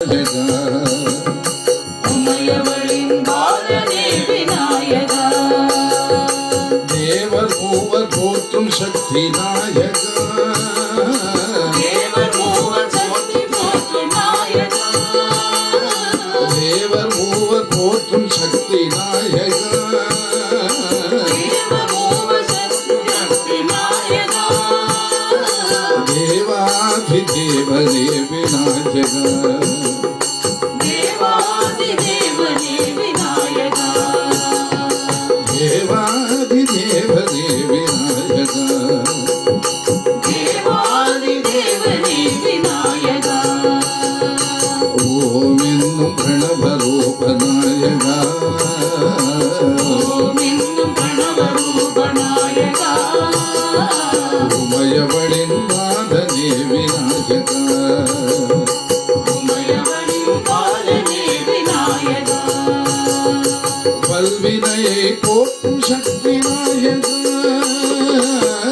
விநாயகா உமையவளின் பாலனே விநாயகா தேவர் மூவர் போற்றும் சக்தி நாயகா தேவர் மூவர் சக்தி போற்றும் நாயகா தேவர் மூவர் போற்றும் சக்தி நாயகா தேவர் மூவர் சக்தி நாயகா தேவாதி தேவனே விநாயகா தேவாதி தேவனே விநாயகா தேவாதி தேவனே விநாயகா தேவாதி தேவனே விநாயகா ஓம் என்னும் பிரணவரூபநாயகா ஓம் என்னும் பிரணவரூபநாயகா உமையவளின் பாதனே விநாயகா உமையவளின் பாலனே விநாயகா பல்வினையை போற்றும் சக்தி நாயகா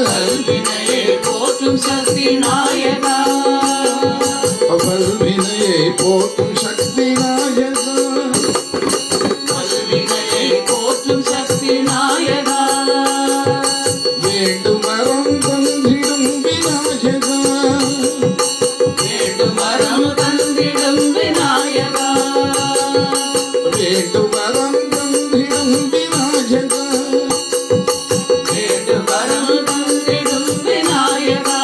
கல்வினையை போற்றும் சக்தி நாயகா பல்வினையை போற்றும் சக்தி நாயகா கல்வினையை போற்றும் சக்தி நாயகா வேண்டும் வரம் தந்திடும் விநாயகா வேண்டும் வரம் தந்திடும் விநாயகா வேண்டும் வரம் தந்திடும் விநாயகா வேண்டும் வரம் தந்திடும் விநாயகா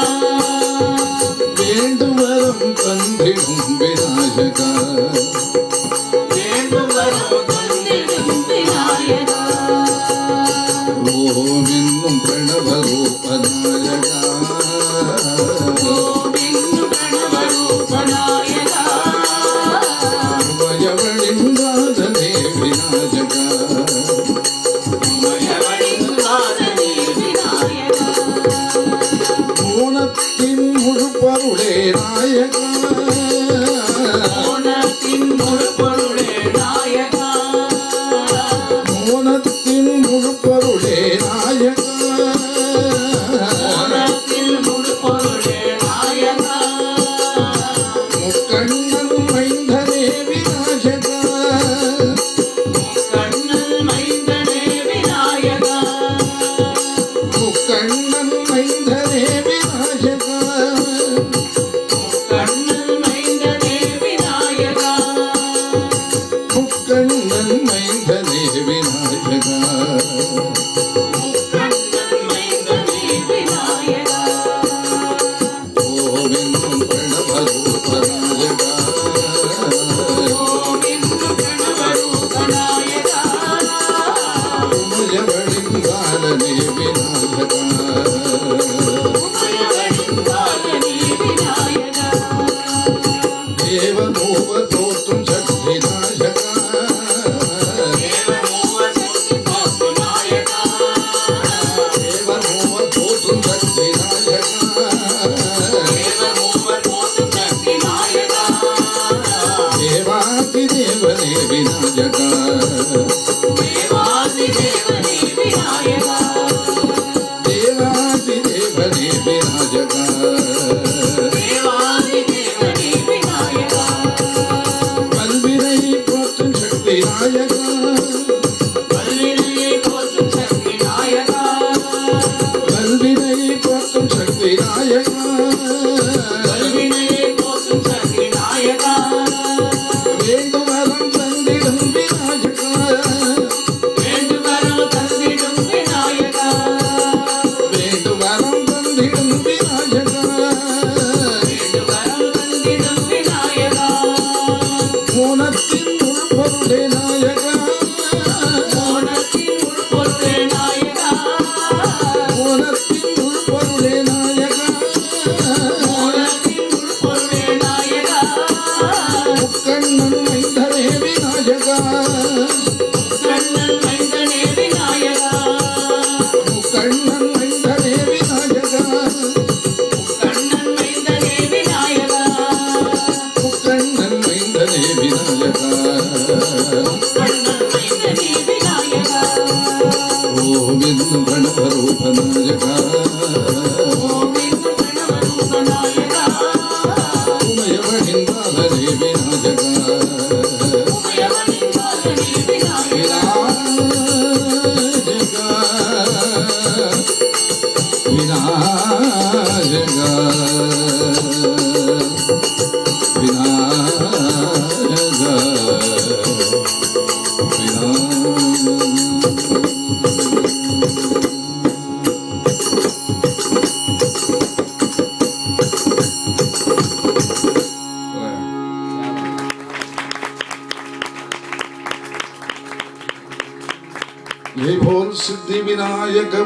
வேண்டும் வரம் தந்திடும் விநாயகா வேண்டும் வரம் தந்திடும் விநாயகா ஓம் என்னும் பிரணவரூபநாயகா ஓம் என்னும் பிரணவரூபநாயகா உமையவளின் பாதனே விநாயகா உமையவளின் பாலனே விநாயகா மோனத்தின் முழு பொருளே நாயகா மோனத்தின் முழு பொருளே நாயகா மோனத்தின் முழு பொருளே நாயகா மோனத்தின் முழு பொருளே நாயகா முக்கண்ணன் மைந்தனே விநாயகா கண்ணல் மைந்தனே விநாயகா முக்கண்ணன் மைந்தனே விநாயகா கண்ணல் மைந்தனே விநாயகா முக்கண்ணன் மைந்தனே விநாயகா கண்ணல் மைந்தனே விநாயகா ஓம் என்னும் பிரணவரூபநாயகா ஓம் என்னும் பிரணவரூபநாயகா உமையவளின் பாலனே விநாயகா உமையவளின் பாலனே விநாயகா தேவ மூவர் தோற்றும் சக்தி நாயகா தேவர் மூவர் சக்தி போற்றும் நாயகா தேவ மூவர் தோற்றும் சக்தி நாயகா தேவர் மூவர் போற்றும் சக்தி நாயகா தேவாதி தேவனே விநாயகா தேவாதி தேவனே விநாயகா தேவாதி தேவனே விநாயகா தேவாதி தேவனே விநாயகா பல்வினை போற்றும் சக்தி நாயகா பல்வினையை போற்றும் சக்தி நாயகா பல்வினை போற்றும் சக்தி நாயகா பல்வினையை போற்றும் சக்தி நாயகா வேண்டும் வரம் தந்திடும் விநாயகா வேண்டும் வரம் தந்திடும் விநாயகா வேண்டும் வரம் தந்திடும் விநாயகா வேண்டும் வரம் தந்திடும் விநாயகா மோனத்தின் முழு பொருளே நாயகா விநாயகா விநாயகா ये बोल सिद्धि विनायक